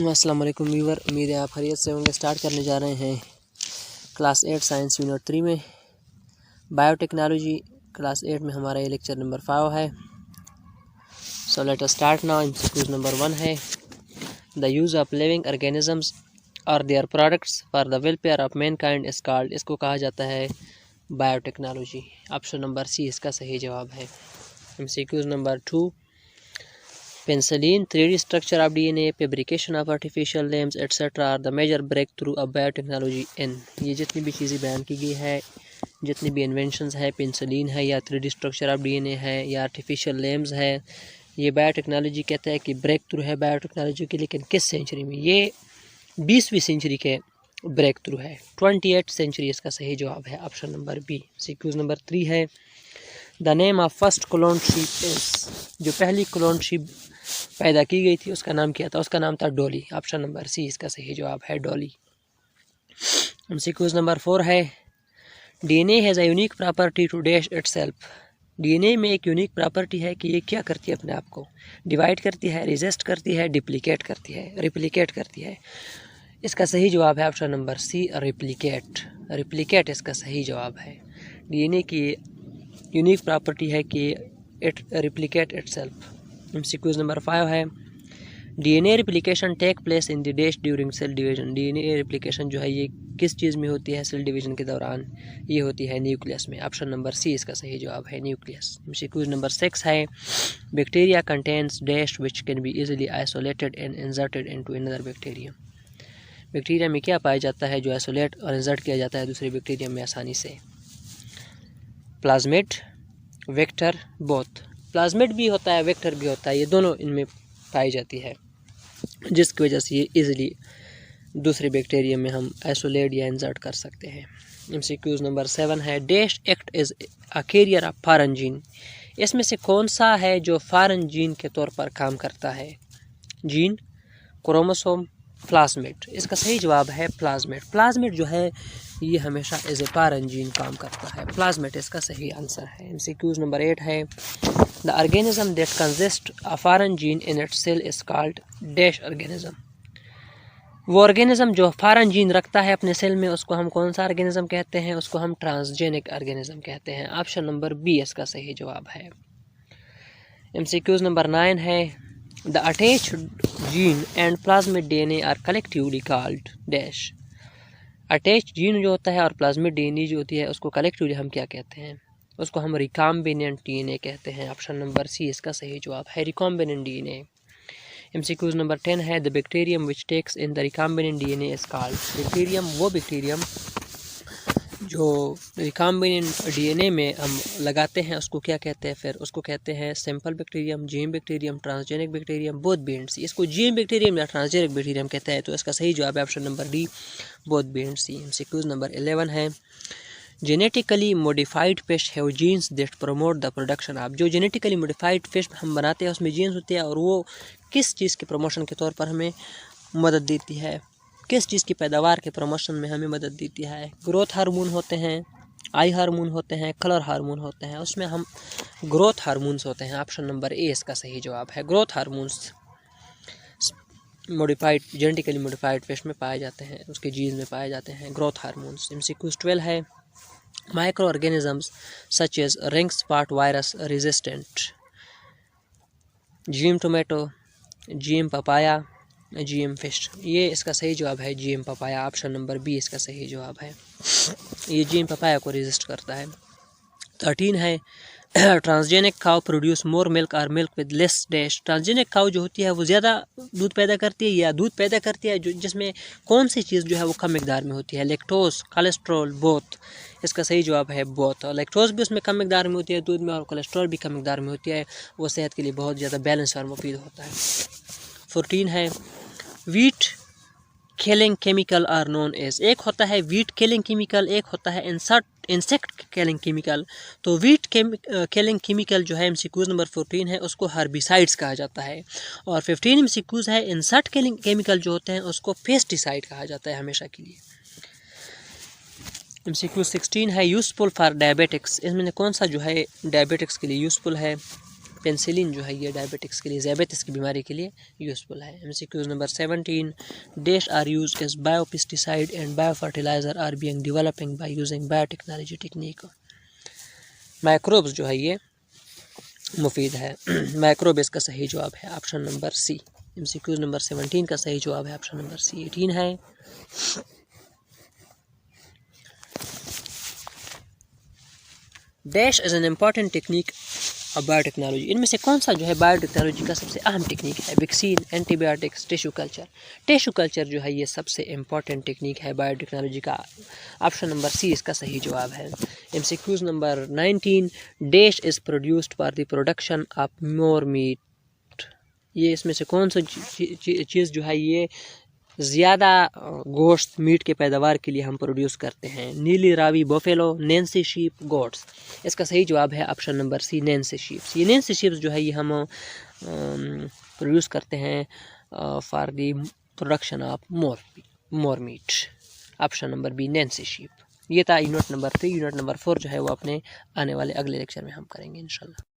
अस्सलाम वालेकुम व्यूवर, उम्मीद है आप खैरियत से होंगे। स्टार्ट करने जा रहे हैं क्लास 8 साइंस यूनिट 3 में बायोटेक्नोलॉजी। क्लास 8 में हमारा ये लेक्चर नंबर 5 है। So let us start now. MCQs number 1 है the use of living organisms और their products for the welfare of mankind is called. इसको कहा जाता है बायोटेक्नोलॉजी। ऑप्शन नंबर सी इसका सही जवाब है। MCQs number 2 penicillin, 3D structure of DNA, fabrication of artificial limbs etc. are the major breakthrough of biotechnology in। ये जितनी भी चीज़ें बयान की गई है, जितनी भी इन्वेंशंस है, पेंसिलिन है या 3D structure of DNA है या artificial limbs है, ये बायोटेक्नोलॉजी कहता है कि ब्रेक थ्रू है बायोटेक्नोलॉजी की। लेकिन किस सेंचुरी में? ये 20वीं सेंचुरी के ब्रेक थ्रू है। 28th सेंचुरी इसका सही जवाब है। Option number B. CQs number 3 है the name of first clone sheep is. जो पहली क्लोन शीप पैदा की गई थी उसका नाम क्या था? उसका नाम था डॉली। ऑप्शन नंबर सी इसका सही जवाब है, डॉली। एमसीक्यूज नंबर 4 है DNA has a unique property to dash itself. DNA में एक यूनिक प्रॉपर्टी है कि ये क्या करती है? अपने आप को डिवाइड करती है, रेजिस्ट करती है, डिप्लीकेट करती है, रिप्लीकेट करती है। इसका सही जवाब है option number C, replicate. Replicate इसका सही जवाब है। डीएनए की यूनिक प्रॉपर्टी है कि it replicate itself. MCQs number 5 है DNA replication take place in the dash during cell division. DNA replication जो है ये किस चीज़ में होती है? सेल डिवीजन के दौरान। ये होती है न्यूक्लियस में। ऑप्शन नंबर सी इसका सही जवाब है, न्यूक्लियस। एमसीक्यूज नंबर 6 है bacteria contains dash which can be easily isolated and inserted into another bacterium. Bacteria में क्या पाया जाता है जो आइसोलेट और इंसर्ट किया जाता है दूसरे बैक्टीरियम में आसानी से? Plasmid, vector, both. प्लाज्मिड भी होता है, वेक्टर भी होता है, ये दोनों इनमें पाई जाती है, जिसकी वजह से ये इजीली दूसरे बैक्टीरियम में हम आइसोलेट या इंसर्ट कर सकते हैं। एमसीक्यूज नंबर 7 है dash act is a carrier of foreign gene. इसमें से कौन सा है जो फॉरेन जीन के तौर पर काम करता है? Gene, chromosome, plasmid. इसका सही जवाब है प्लाज्मिड। प्लाज्मिड जो है ये हमेशा एज ए फॉरेन जीन काम करता है। प्लाज्मिड इसका सही आंसर है। एमसीक्यूज नंबर 8 है the organism that consist a foreign gene in its cell is called dash organism. वो ऑर्गेनिज्म जो फॉरेन जीन रखता है अपने सेल में उसको हम कौन सा ऑर्गेनिज्म कहते हैं? उसको हम ट्रांसजेनिक ऑर्गेनिज्म कहते हैं। ऑप्शन नंबर बी इसका सही जवाब है। एमसीक्यूज नंबर 9 है the attached gene and plasmid DNA are collectively called dash. Attach gene जो होता है और प्लाज्मिड डीएनए जो होती है उसको कलेक्टिवली हम क्या कहते हैं? उसको हम रिकॉम्बिनेंट डीएनए कहते हैं। ऑप्शन नंबर सी इसका सही जवाब है, रिकॉम्बिनेंट डीएनए। एमसीक्यूज नंबर 10 है the bacterium which takes in the recombinant DNA is called. Bacterium, वो बैक्टीरियम जो रिकॉम्बिनेंट डीएनए में हम लगाते हैं उसको क्या कहते हैं? फिर उसको कहते हैं simple bacterium, gene bacterium, transgenic bacterium, both B and C. इसको जीन बैक्टीरियम या ट्रांसजेनिक बैक्टीरियम कहते हैं, तो इसका सही जवाब है option number D, both B and C. MCQs number 11 है genetically modified fish have genes that promote the production of. जो जेनेटिकली मॉडिफाइड फिश हम बनाते हैं उसमें जीन्स होती है और वो किस चीज़ के प्रमोशन के तौर पर हमें मदद देती है? किस चीज़ की पैदावार के प्रमोशन में हमें मदद देती है? ग्रोथ हार्मोन होते हैं, आई हार्मोन होते हैं, कलर हार्मोन होते हैं, उसमें हम ग्रोथ हार्मोन्स होते हैं। ऑप्शन नंबर ए इसका सही जवाब है। Growth hormones modified, genetically modified fish में पाए जाते हैं, उसके जीन में पाए जाते हैं ग्रोथ हार्मोन्स। एमसीक्यूज 12 है micro organisms such as ring spot virus resistant. GM tomato, GM papaya, GM fish. ये इसका सही जवाब है GM papaya. Option number B इसका सही जवाब है, ये जीएम पपाया को रेजिस्ट करता है। 13 है transgenic cow produce more milk और milk with less dash. Transgenic cow जो होती है वो ज़्यादा दूध पैदा करती है या दूध पैदा करती है जो जिसमें कौन सी चीज़ जो है वो कम मिकदार में होती है? Lactose, cholesterol, both. इसका सही जवाब है बोथ। और लैक्टोज भी उसमें कम मिकदार में होती है दूध में, और कोलेस्ट्रॉल भी कम मिकदार में होती है। वो सेहत के लिए बहुत ज़्यादा बैलेंस और मुफीद होता है। 14 है weed killing chemical are known as. एक होता है वीट किलिंग केमिकल, एक होता है इंसेक्ट किलिंग केमिकल। तो वीट किलिंग केमिकल जो है एमसीक्यूज नंबर 14 है उसको हर्बिसाइड्स कहा जाता है, और 15 एमसीक्यूज है इंसेक्ट किलिंग केमिकल जो होते हैं उसको पेस्टिसाइड कहा जाता है हमेशा के लिए। एमसीक्यू 16 है यूज़फुल फॉर डायबिटिक्स। इसमें कौन सा जो है डायबिटिक्स के लिए यूज़फुल है? पेंसिलिन जो है ये डायबिटिक्स के लिए, ज़ियाबेटिस की बीमारी के लिए यूज़फुल है। MCQ number 17, dash are use as biopesticide and biofertiliser are being developing by using biotechnology technique. Microbes जो है ये मुफीद है। माइक्रोब इसका सही जवाब है option number C. MCQ number 17 का सही जवाब है ऑप्शन नंबर सी। 18 है, dash is an important technique of biotechnology. इनमें से कौन सा जो है बायोटेक्नोलॉजी का सबसे अहम टेक्निक है? Vaccine, antibiotics, tissue culture. Tissue culture जो है ये सबसे इम्पॉर्टेंट टेक्निक है बायोटेक्नोलॉजी का। ऑप्शन नंबर सी इसका सही जवाब है। MCQ number 19, dash is produced for the production of more meat. ये इसमें से कौन सा चीज़ जो है ये ज़्यादा गोश्त मीट के पैदावार के लिए हम प्रोड्यूस करते हैं? Nili Ravi buffalo, Nancy sheep, goats. इसका सही जवाब है option number C, Nancy sheeps. ये नैन्सी शीप्स जो है ये हम प्रोड्यूस करते हैं for the production of more meat. Option number B, Nancy sheep. ये था यूनिट नंबर 3। यूनिट नंबर 4 जो है वो अपने आने वाले अगले लेक्चर में हम करेंगे इंशाल्लाह।